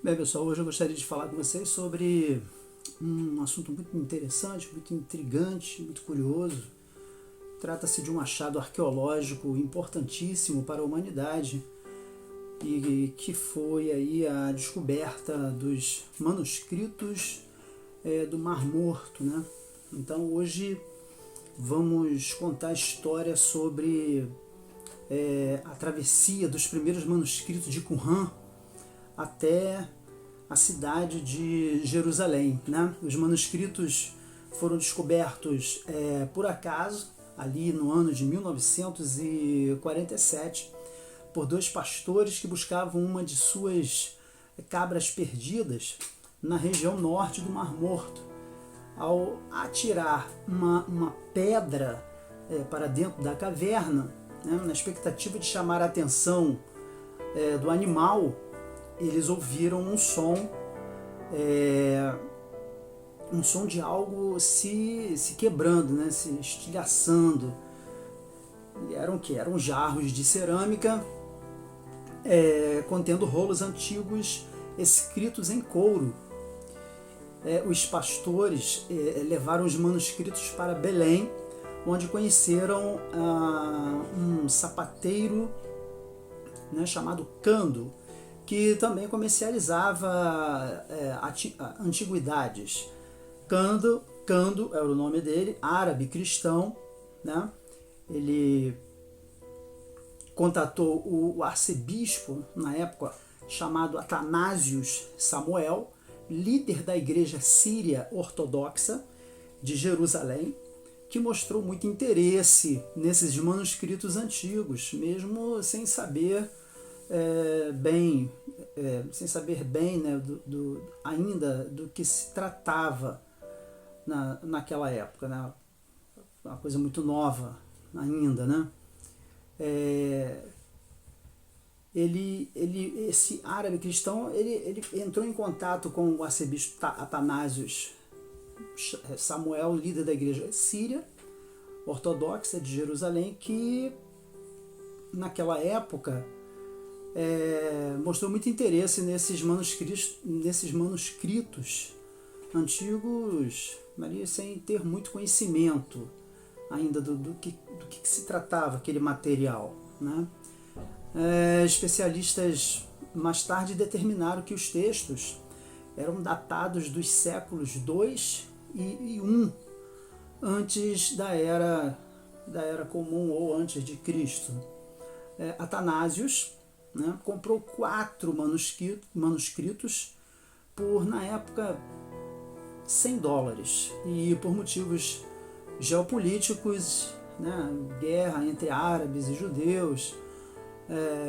Bem, pessoal, hoje eu gostaria de falar com vocês sobre um assunto muito interessante, muito intrigante, muito curioso. Trata-se de um achado arqueológico importantíssimo para a humanidade e que foi aí a descoberta dos manuscritos do Mar Morto, né? Então hoje vamos contar a história sobre a travessia dos primeiros manuscritos de Qumran até a cidade de Jerusalém, né? Os manuscritos foram descobertos por acaso, ali no ano de 1947, por dois pastores que buscavam uma de suas cabras perdidas na região norte do Mar Morto. Ao atirar uma pedra para dentro da caverna, né, na expectativa de chamar a atenção do animal, eles ouviram um som de algo se quebrando, né, se estilhaçando. E eram o que? Eram jarros de cerâmica contendo rolos antigos escritos em couro. Os pastores levaram os manuscritos para Belém, onde conheceram um sapateiro, né, chamado Cando, que também comercializava antiguidades. Cando era o nome dele, árabe cristão, né? Ele contatou o arcebispo, na época, chamado Atanásios Samuel, líder da igreja síria ortodoxa de Jerusalém, que mostrou muito interesse nesses manuscritos antigos, mesmo sem saber bem, né, ainda do que se tratava naquela época, né? Uma coisa muito nova ainda, né? Esse árabe cristão, ele entrou em contato com o arcebispo Atanásios Samuel, líder da igreja síria ortodoxa de Jerusalém, que naquela época mostrou muito interesse nesses manuscritos antigos, mas sem ter muito conhecimento ainda do que se tratava aquele material, né? Especialistas mais tarde determinaram que os textos eram datados dos séculos 2 e 1 antes da era comum ou antes de Cristo. Atanásios, né, comprou 4 manuscritos por, na época, $100, e por motivos geopolíticos, né, guerra entre árabes e judeus,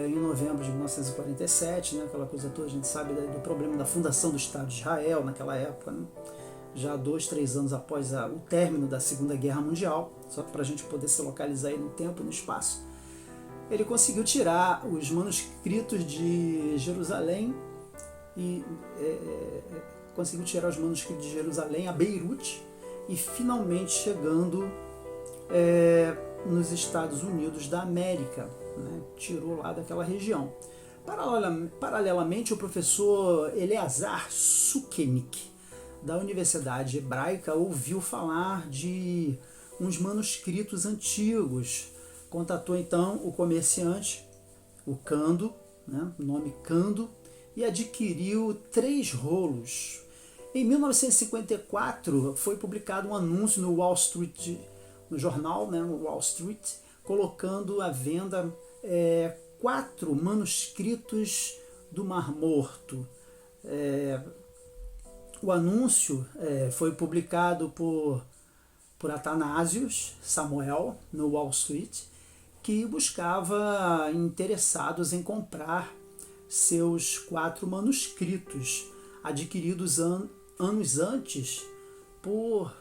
em novembro de 1947, né, aquela coisa toda, a gente sabe do problema da fundação do Estado de Israel naquela época, né, já 2, 3 anos após o término da Segunda Guerra Mundial, só para a gente poder se localizar aí no tempo e no espaço. Ele conseguiu tirar os manuscritos de Jerusalém a Beirute, e finalmente chegando nos Estados Unidos da América, né? Tirou lá daquela região. Paralelamente, o professor Eleazar Sukenik, da Universidade Hebraica, ouviu falar de uns manuscritos antigos. Contatou então o comerciante, o Cando, né, o nome Cando, e adquiriu 3 rolos. Em 1954 foi publicado um anúncio no Wall Street, no jornal, né, Wall Street, colocando à venda 4 manuscritos do Mar Morto. O anúncio foi publicado por Atanásios Samuel no Wall Street, que buscava interessados em comprar seus 4 manuscritos, adquiridos anos antes por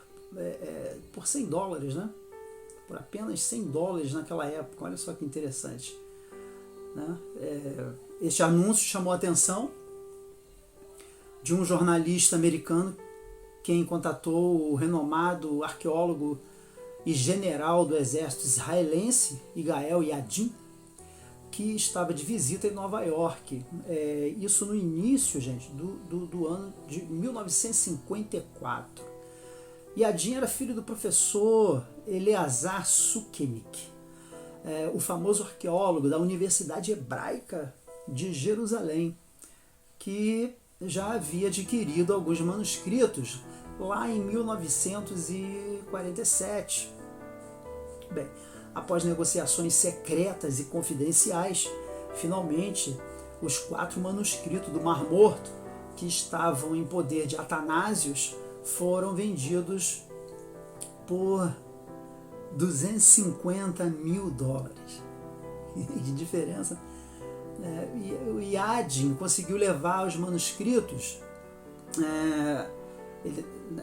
$100, né? Por apenas $100 naquela época. Olha só que interessante, né? Este anúncio chamou a atenção de um jornalista americano, quem contatou o renomado arqueólogo e general do exército israelense, Yigael Yadin, que estava de visita em Nova York. Isso no início, gente, do ano de 1954. Yadin era filho do professor Eleazar Sukenik, o famoso arqueólogo da Universidade Hebraica de Jerusalém, que já havia adquirido alguns manuscritos lá em 1947. Bem, após negociações secretas e confidenciais, finalmente os 4 manuscritos do Mar Morto, que estavam em poder de Atanásios, foram vendidos por $250 mil de diferença. E o Yadin conseguiu levar os manuscritos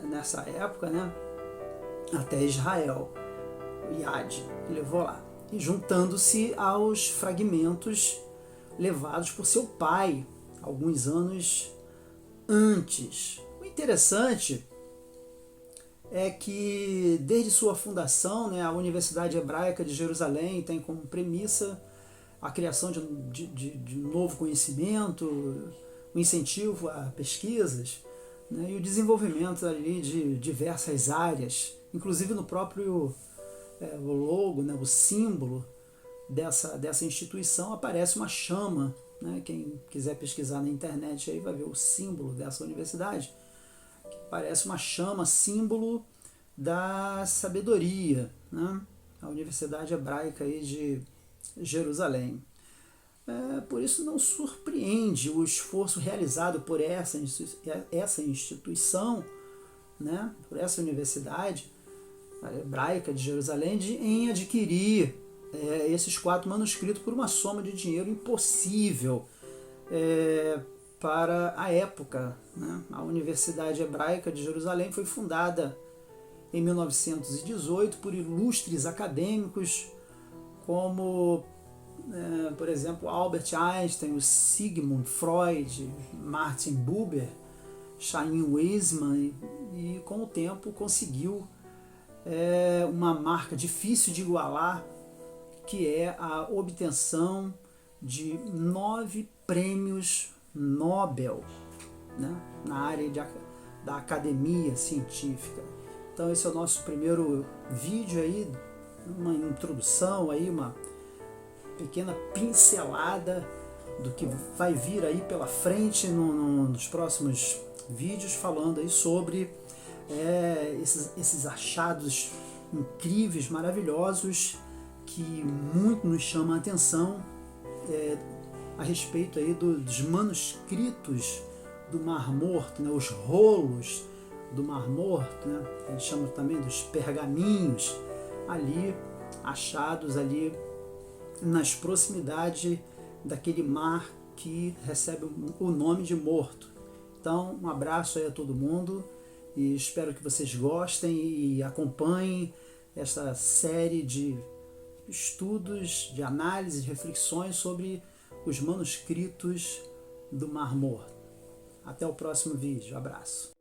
nessa época, né, até Israel. O Yadin levou lá, e juntando-se aos fragmentos levados por seu pai alguns anos antes. O interessante é que desde sua fundação, né, a Universidade Hebraica de Jerusalém tem como premissa a criação de novo conhecimento, o incentivo a pesquisas, né, e o desenvolvimento ali de diversas áreas, inclusive no próprio o logo, né, o símbolo dessa instituição aparece uma chama, né, quem quiser pesquisar na internet aí vai ver o símbolo dessa universidade, que parece uma chama, símbolo da sabedoria, né, a Universidade Hebraica aí de Jerusalém. Por isso não surpreende o esforço realizado por essa instituição, né, por essa universidade Hebraica de Jerusalém, em adquirir esses 4 manuscritos por uma soma de dinheiro impossível para a época, né? A Universidade Hebraica de Jerusalém foi fundada em 1918 por ilustres acadêmicos como, por exemplo, Albert Einstein, o Sigmund Freud, Martin Buber, Chaim Weizmann, e com o tempo conseguiu uma marca difícil de igualar, que é a obtenção de 9 prêmios Nobel, né, na área da academia científica. Então esse é o nosso primeiro vídeo aí, uma introdução aí, uma pequena pincelada do que vai vir aí pela frente nos próximos vídeos, falando aí sobre esses achados incríveis, maravilhosos, que muito nos chamam a atenção a respeito aí dos manuscritos do Mar Morto, né, os rolos do Mar Morto, né, a gente chama também dos pergaminhos, ali achados ali nas proximidades daquele mar que recebe o nome de Morto. Então, um abraço aí a todo mundo e espero que vocês gostem e acompanhem esta série de estudos, de análise, de reflexões sobre os manuscritos do Mar Morto. Até o próximo vídeo. Abraço.